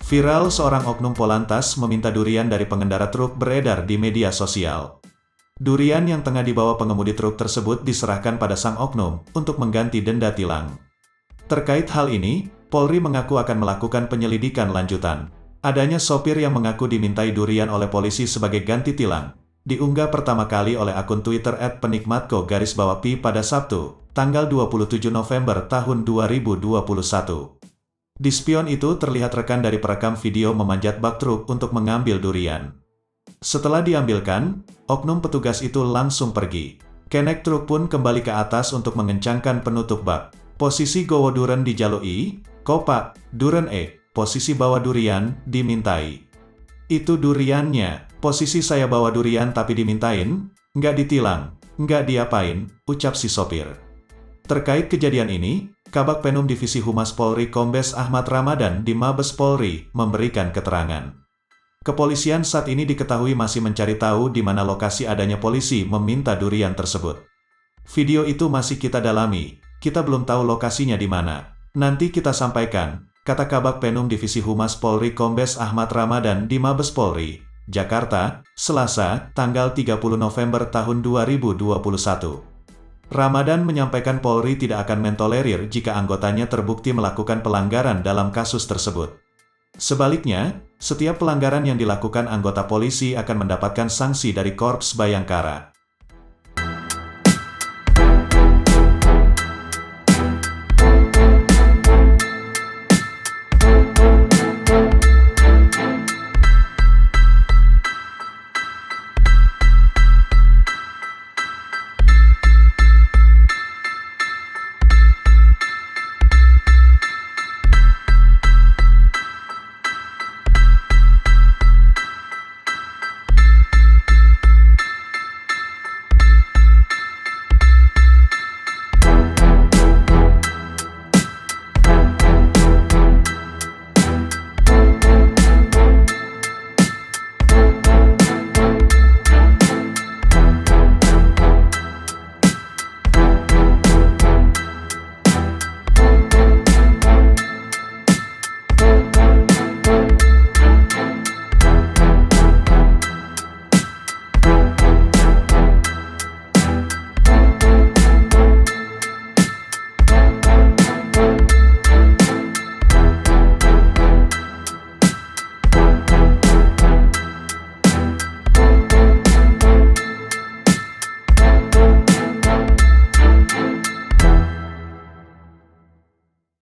Viral seorang oknum Polantas meminta durian dari pengendara truk beredar di media sosial. Durian yang tengah dibawa pengemudi truk tersebut diserahkan pada sang oknum untuk mengganti denda tilang. Terkait hal ini, Polri mengaku akan melakukan penyelidikan lanjutan. Adanya sopir yang mengaku dimintai durian oleh polisi sebagai ganti tilang, diunggah pertama kali oleh akun Twitter @penikmatko_pi pada Sabtu, tanggal 27 November tahun 2021. Di spion itu terlihat rekan dari perekam video memanjat bak truk untuk mengambil durian. Setelah diambilkan, oknum petugas itu langsung pergi. Kenek truk pun kembali ke atas untuk mengencangkan penutup bak. Posisi gowo duren dijalui, kopak, duren posisi bawa durian, dimintai. Itu duriannya, posisi saya bawa durian tapi dimintain, nggak ditilang, nggak diapain, ucap si sopir. Terkait kejadian ini, Kabag Penum Divisi Humas Polri Kombes Ahmad Ramadan di Mabes Polri memberikan keterangan. Kepolisian saat ini diketahui masih mencari tahu di mana lokasi adanya polisi meminta durian tersebut. Video itu masih kita dalami, kita belum tahu lokasinya di mana. Nanti kita sampaikan, kata Kabag Penum Divisi Humas Polri Kombes Ahmad Ramadan di Mabes Polri, Jakarta, Selasa, tanggal 30 November tahun 2021. Ramadan menyampaikan Polri tidak akan mentolerir jika anggotanya terbukti melakukan pelanggaran dalam kasus tersebut. Sebaliknya, setiap pelanggaran yang dilakukan anggota polisi akan mendapatkan sanksi dari Korps Bayangkara.